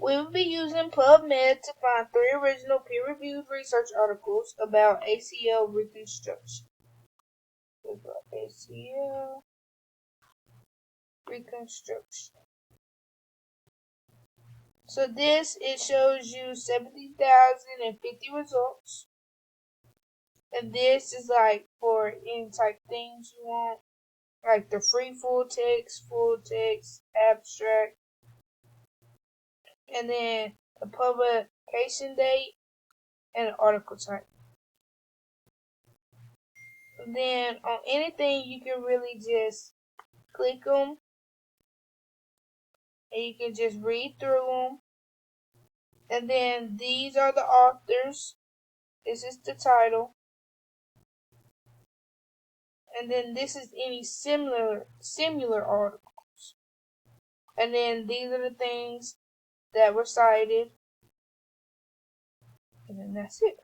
We will be using PubMed to find 3 original peer-reviewed research articles about ACL reconstruction. ACL reconstruction. So it shows you 70,050 results. And this is like for any type things you want. Like the free full text, abstract. And then the publication date and the article type. And then on anything you can really just click them. And you can just read through them. And then these are the authors. This is the title. And then this is any similar articles. And then these are the things that were cited. And then that's it.